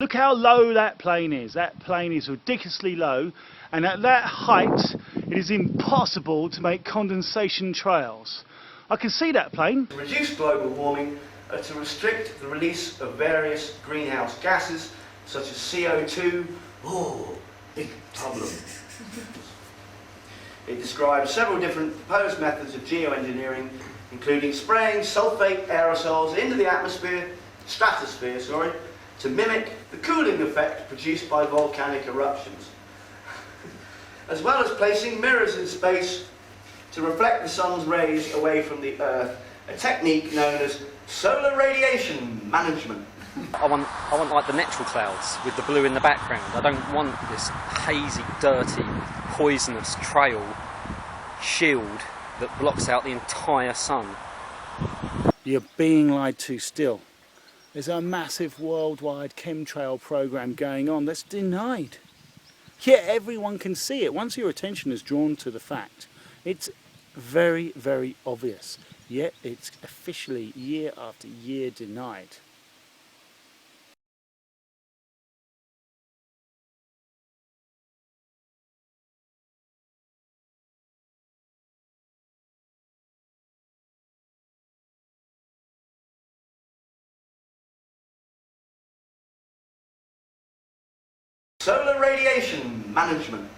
Look how low that plane is. That plane is ridiculously low, and at that height it is impossible to make condensation trails. I can see that plane. To reduce global warming are to restrict the release of various greenhouse gases such as CO2. Oh, big problem. It describes several different proposed methods of geoengineering, including spraying sulfate aerosols into the stratosphere, to mimic the cooling effect produced by volcanic eruptions, as well as placing mirrors in space to reflect the sun's rays away from the Earth, a technique known as solar radiation management. I want like the natural clouds with the blue in the background. I don't want this hazy, dirty, poisonous trail shield that blocks out the entire sun. You're being lied to still. There's a massive worldwide chemtrail program going on that's denied. Yet everyone can see it. Once your attention is drawn to the fact, it's very, very obvious. Yet it's officially year after year denied. Solar radiation management.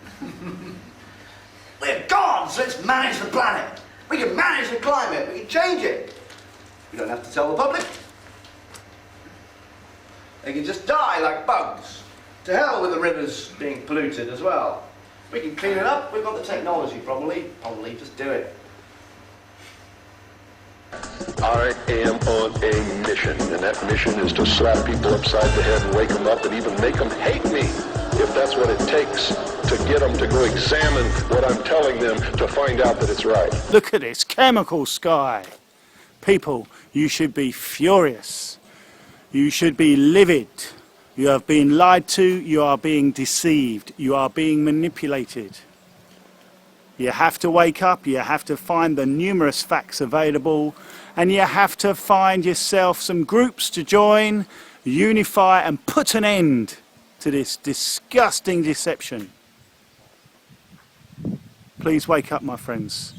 We're gods, let's manage the planet. We can manage the climate, we can change it. We don't have to tell the public. They can just die like bugs. To hell with the rivers being polluted as well. We can clean it up, we've got the technology probably just do it. I am on a mission, and that mission is to slap people upside the head and wake them up and even make them hate me, if that's what it takes to get them to go examine what I'm telling them to find out that it's right. Look at this chemical sky. People, you should be furious. You should be livid. You have been lied to, you are being deceived, you are being manipulated. You have to wake up, you have to find the numerous facts available, and you have to find yourself some groups to join, unify and put an end to this disgusting deception. Please wake up, my friends.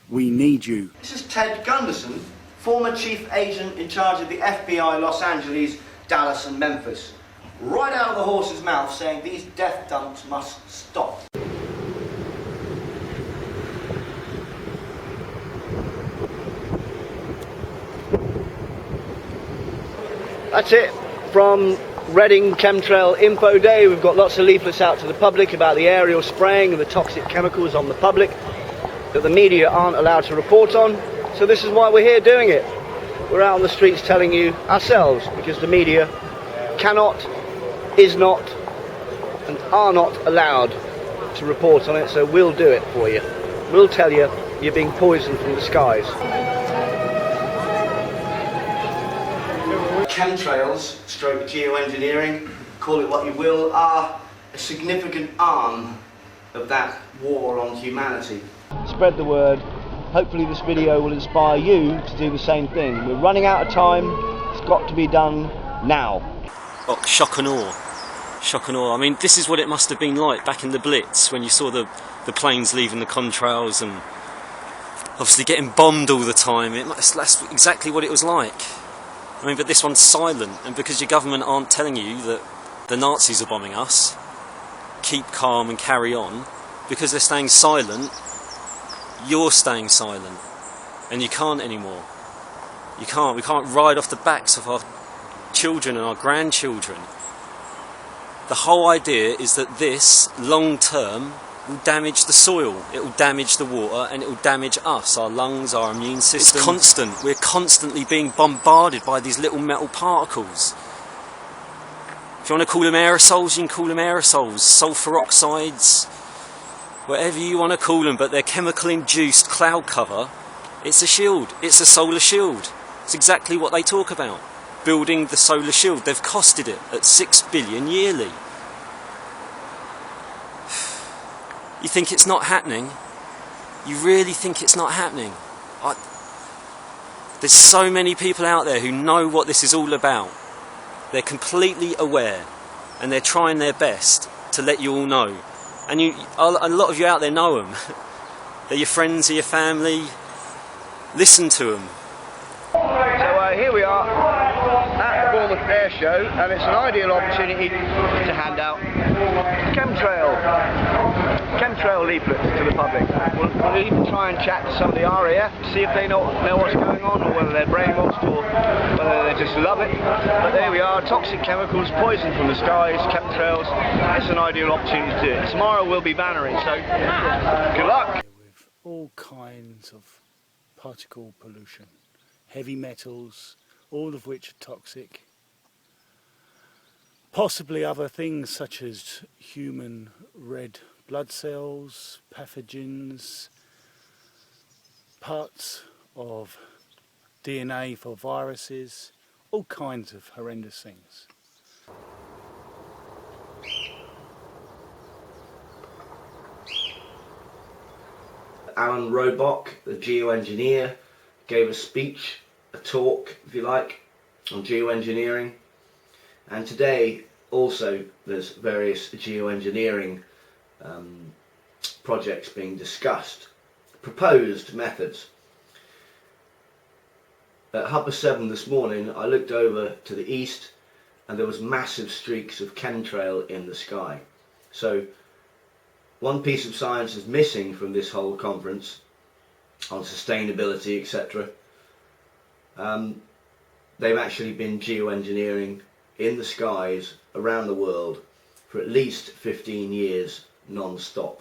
We need you. This is Ted Gunderson, former chief agent in charge of the FBI Los Angeles, Dallas and Memphis. Right out of the horse's mouth saying these death dumps must stop. That's it from Reading Chemtrail Info Day. We've got lots of leaflets out to the public about the aerial spraying of the toxic chemicals on the public that the media aren't allowed to report on. So this is why we're here doing it. We're out on the streets telling you ourselves, because the media cannot, is not, and are not allowed to report on it, so we'll do it for you. We'll tell you you're being poisoned from the skies. Chemtrails, stroke geoengineering, call it what you will, are a significant arm of that war on humanity. Spread the word. Hopefully this video will inspire you to do the same thing. We're running out of time. It's got to be done now. Oh, shock and awe. Shock and awe. I mean, this is what it must have been like back in the Blitz, when you saw the planes leaving the contrails and obviously getting bombed all the time. That's exactly what it was like. I mean, but this one's silent, and because your government aren't telling you that the Nazis are bombing us, keep calm and carry on, because they're staying silent, you're staying silent, and you can't anymore. We can't ride off the backs of our children and our grandchildren. The whole idea is that this, long term, will damage the soil, it will damage the water, and it will damage us, our lungs, our immune system. It's constant. We're constantly being bombarded by these little metal particles. If you want to call them aerosols, you can call them aerosols, sulfur oxides, whatever you want to call them, but they're chemical induced cloud cover. It's a shield, it's a solar shield. It's exactly what they talk about. Building the solar shield, they've costed it at 6 billion yearly. You think it's not happening? You really think it's not happening? There's so many people out there who know what this is all about. They're completely aware. and they're trying their best to let you all know. And a lot of you out there know them. They're your friends, they're your family. Listen to them. So here we are at the Bournemouth Air Show, and it's an ideal opportunity to hand out chemtrail leaflets to the public. We'll even try and chat to some of the RAF to see if they know what's going on, or whether they're brainwashed, or whether they just love it. But there we are, toxic chemicals, poison from the skies, chemtrails. It's an ideal opportunity to do it. Tomorrow we'll be bannering, so good luck. With all kinds of particle pollution, heavy metals, all of which are toxic. Possibly other things such as human red blood cells, pathogens, parts of DNA for viruses, all kinds of horrendous things. Alan Robock, the geoengineer, gave a speech, a talk if you like, on geoengineering. And today also there's various geoengineering projects being discussed, proposed methods. At 7:30 this morning I looked over to the east and there was massive streaks of chemtrail in the sky. So one piece of science is missing from this whole conference on sustainability, etc. They've actually been geoengineering in the skies around the world for at least 15 years non-stop.